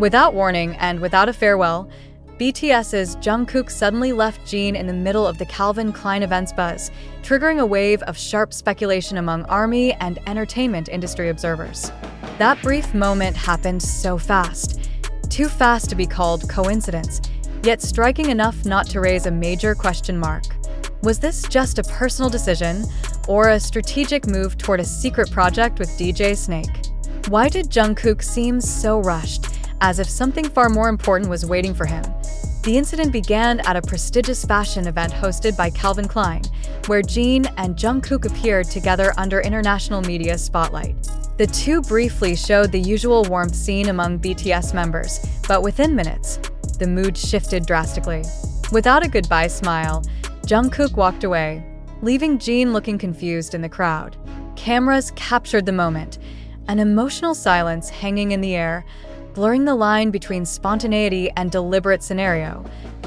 Without warning and without a farewell, BTS's Jungkook suddenly left Jin in the middle of the Calvin Klein event's buzz, triggering a wave of sharp speculation among ARMY and entertainment industry observers. That brief moment happened so fast. Too fast to be called coincidence, yet striking enough not to raise a major question mark. Was this just a personal decision, or a strategic move toward a secret project with DJ Snake? Why did Jungkook seem so rushed, as if something far more important was waiting for him? The incident began at a prestigious fashion event hosted by Calvin Klein, where Jin and Jungkook appeared together under international media spotlight. The two briefly showed the usual warmth seen among BTS members, but within minutes, the mood shifted drastically. Without a goodbye smile, Jungkook walked away, leaving Jin looking confused in the crowd. Cameras captured the moment, an emotional silence hanging in the air, blurring the line between spontaneity and deliberate scenario.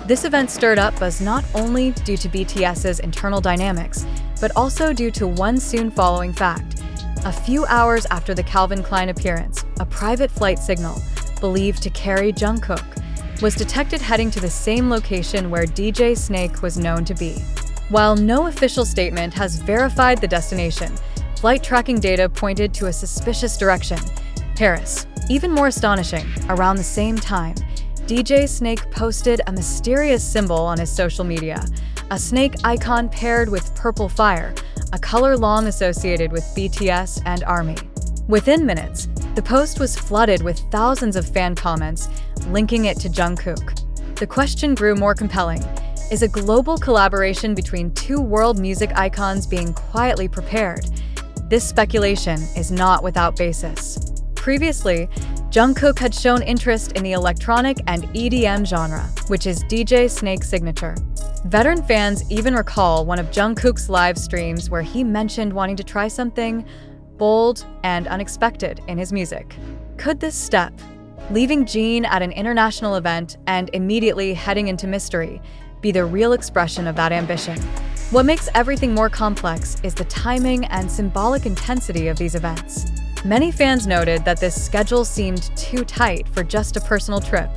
This event stirred up buzz not only due to BTS's internal dynamics, but also due to one soon following fact. A few hours after the Calvin Klein appearance, a private flight signal, believed to carry Jungkook, was detected heading to the same location where DJ Snake was known to be. While no official statement has verified the destination, flight tracking data pointed to a suspicious direction: Paris. Even more astonishing, around the same time, DJ Snake posted a mysterious symbol on his social media, a snake icon paired with purple fire, a color long associated with BTS and ARMY. Within minutes, the post was flooded with thousands of fan comments, linking it to Jungkook. The question grew more compelling. Is a global collaboration between two world music icons being quietly prepared? This speculation is not without basis. Previously, Jungkook had shown interest in the electronic and EDM genre, which is DJ Snake's signature. Veteran fans even recall one of Jungkook's live streams where he mentioned wanting to try something bold and unexpected in his music. Could this step, leaving Jin at an international event and immediately heading into mystery, be the real expression of that ambition? What makes everything more complex is the timing and symbolic intensity of these events. Many fans noted that this schedule seemed too tight for just a personal trip.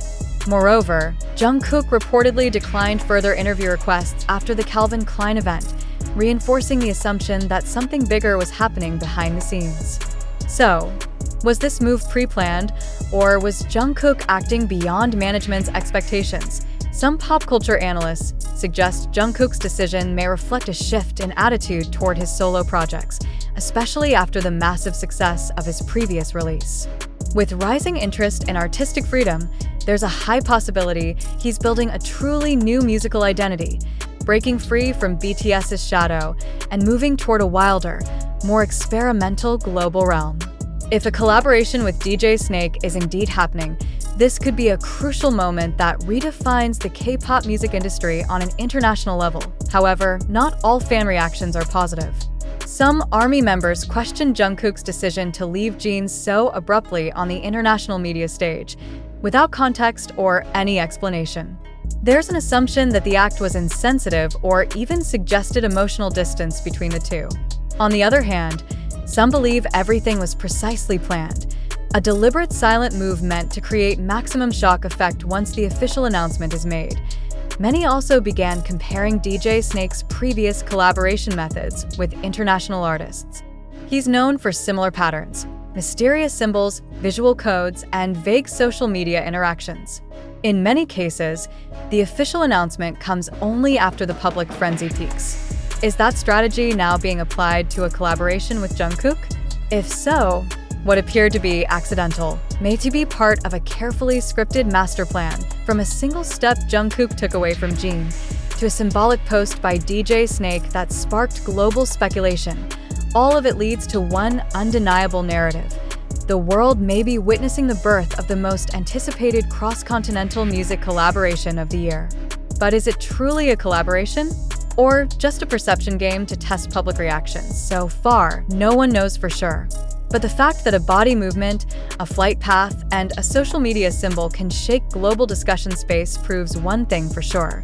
Moreover, Jungkook reportedly declined further interview requests after the Calvin Klein event, reinforcing the assumption that something bigger was happening behind the scenes. So, was this move pre-planned, or was Jungkook acting beyond management's expectations? Some pop culture analysts suggest Jungkook's decision may reflect a shift in attitude toward his solo projects, especially after the massive success of his previous release. With rising interest in artistic freedom, there's a high possibility he's building a truly new musical identity, breaking free from BTS's shadow and moving toward a wilder, more experimental global realm. If a collaboration with DJ Snake is indeed happening, this could be a crucial moment that redefines the K-pop music industry on an international level. However, not all fan reactions are positive. Some ARMY members questioned Jungkook's decision to leave Jin so abruptly on the international media stage, without context or any explanation. There's an assumption that the act was insensitive or even suggested emotional distance between the two. On the other hand, some believe everything was precisely planned, a deliberate silent move meant to create maximum shock effect once the official announcement is made. Many also began comparing DJ Snake's previous collaboration methods with international artists. He's known for similar patterns: mysterious symbols, visual codes, and vague social media interactions. In many cases, the official announcement comes only after the public frenzy peaks. Is that strategy now being applied to a collaboration with Jungkook? If so, what appeared to be accidental may to be part of a carefully scripted master plan, from a single step Jungkook took away from Jin to a symbolic post by DJ Snake that sparked global speculation. All of it leads to one undeniable narrative. The world may be witnessing the birth of the most anticipated cross-continental music collaboration of the year. But is it truly a collaboration? Or just a perception game to test public reactions? So far, no one knows for sure. But the fact that a body movement, a flight path, and a social media symbol can shake global discussion space proves one thing for sure.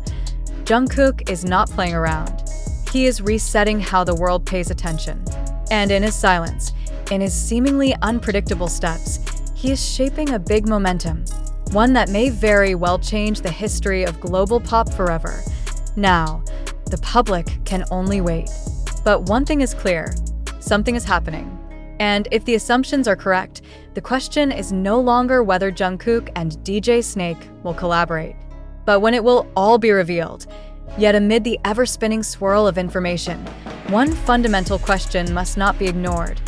Jungkook is not playing around. He is resetting how the world pays attention. And in his silence, in his seemingly unpredictable steps, he is shaping a big momentum. one that may very well change the history of global pop forever. Now, the public can only wait. But one thing is clear, something is happening. And if the assumptions are correct, the question is no longer whether Jungkook and DJ Snake will collaborate, but when it will all be revealed. Yet amid the ever-spinning swirl of information, one fundamental question must not be ignored.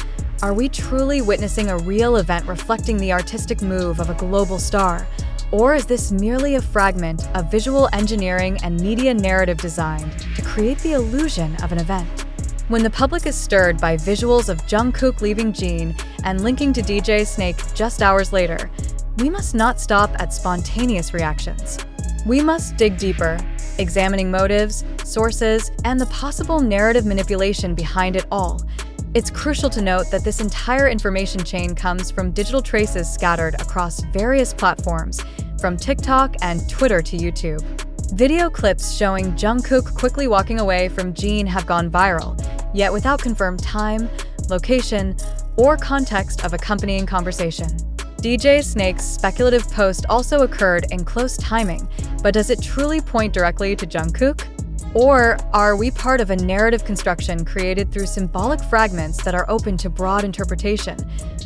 Are we truly witnessing a real event reflecting the artistic move of a global star? Or is this merely a fragment of visual engineering and media narrative designed to create the illusion of an event? When the public is stirred by visuals of Jungkook leaving Jin and linking to DJ Snake just hours later, we must not stop at spontaneous reactions. We must dig deeper, examining motives, sources, and the possible narrative manipulation behind it all. It's crucial to note that this entire information chain comes from digital traces scattered across various platforms, from TikTok and Twitter to YouTube. Video clips showing Jungkook quickly walking away from Jin have gone viral, yet without confirmed time, location, or context of accompanying conversation. DJ Snake's speculative post also occurred in close timing, but does it truly point directly to Jungkook? Or are we part of a narrative construction created through symbolic fragments that are open to broad interpretation?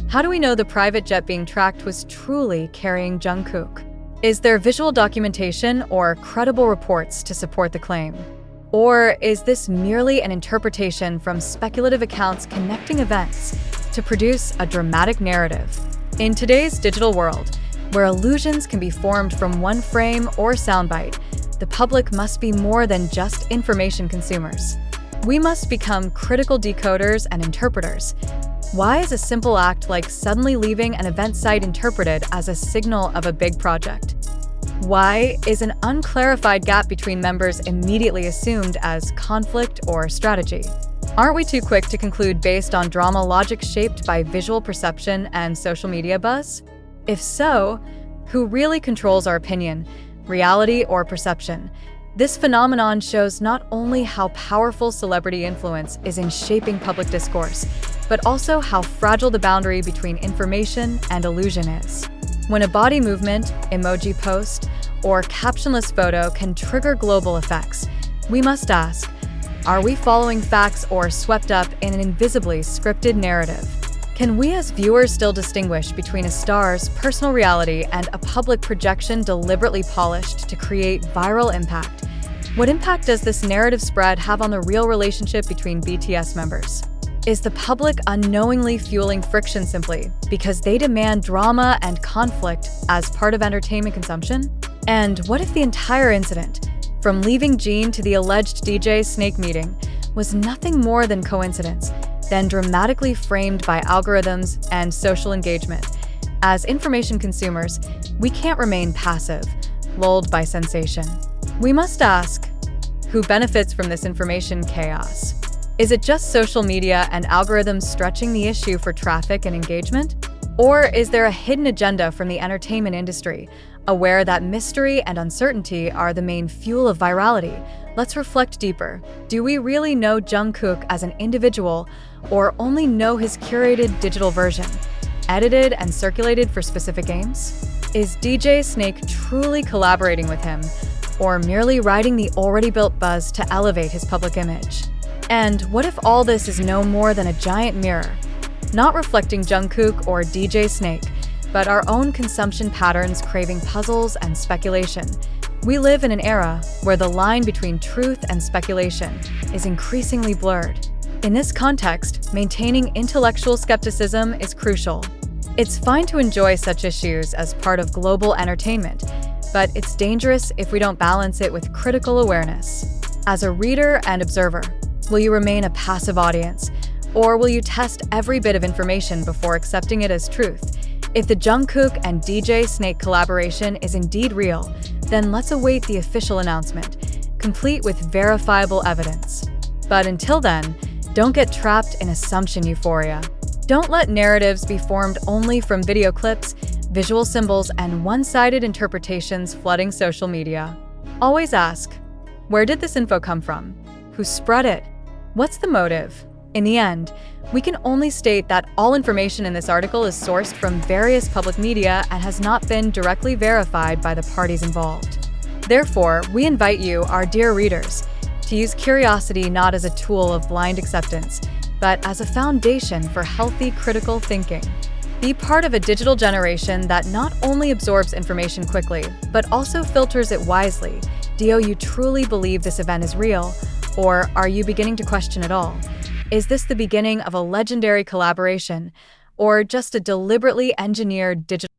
How do we know the private jet being tracked was truly carrying Jungkook? Is there visual documentation or credible reports to support the claim? Or is this merely an interpretation from speculative accounts connecting events to produce a dramatic narrative? In today's digital world, where illusions can be formed from one frame or soundbite, the public must be more than just information consumers. We must become critical decoders and interpreters. Why is a simple act like suddenly leaving an event site interpreted as a signal of a big project? Why is an unclarified gap between members immediately assumed as conflict or strategy? Aren't we too quick to conclude based on drama logic shaped by visual perception and social media buzz? If so, who really controls our opinion, reality, or perception? This phenomenon shows not only how powerful celebrity influence is in shaping public discourse, but also how fragile the boundary between information and illusion is. When a body movement, emoji post, or captionless photo can trigger global effects, we must ask, are we following facts or swept up in an invisibly scripted narrative? Can we as viewers still distinguish between a star's personal reality and a public projection deliberately polished to create viral impact? What impact does this narrative spread have on the real relationship between BTS members? Is the public unknowingly fueling friction simply because they demand drama and conflict as part of entertainment consumption? And what if the entire incident, from leaving Jin to the alleged DJ Snake meeting, was nothing more than coincidence, then dramatically framed by algorithms and social engagement? As information consumers, we can't remain passive, lulled by sensation. We must ask, who benefits from this information chaos? Is it just social media and algorithms stretching the issue for traffic and engagement? Or is there a hidden agenda from the entertainment industry, aware that mystery and uncertainty are the main fuel of virality? Let's reflect deeper. Do we really know Jungkook as an individual, or only know his curated digital version, edited and circulated for specific aims? Is DJ Snake truly collaborating with him, or merely riding the already built buzz to elevate his public image? And what if all this is no more than a giant mirror, not reflecting Jungkook or DJ Snake, but our own consumption patterns craving puzzles and speculation? We live in an era where the line between truth and speculation is increasingly blurred. In this context, maintaining intellectual skepticism is crucial. It's fine to enjoy such issues as part of global entertainment, but it's dangerous if we don't balance it with critical awareness. As a reader and observer, will you remain a passive audience, or will you test every bit of information before accepting it as truth? If the Jungkook and DJ Snake collaboration is indeed real, then let's await the official announcement, complete with verifiable evidence. But until then, don't get trapped in assumption euphoria. Don't let narratives be formed only from video clips, visual symbols, and one-sided interpretations flooding social media. Always ask, where did this info come from? Who spread it? What's the motive? In the end, we can only state that all information in this article is sourced from various public media and has not been directly verified by the parties involved. Therefore, we invite you, our dear readers, to use curiosity not as a tool of blind acceptance, but as a foundation for healthy critical thinking. Be part of a digital generation that not only absorbs information quickly, but also filters it wisely. Do you truly believe this event is real, or are you beginning to question it all? Is this the beginning of a legendary collaboration, or just a deliberately engineered digital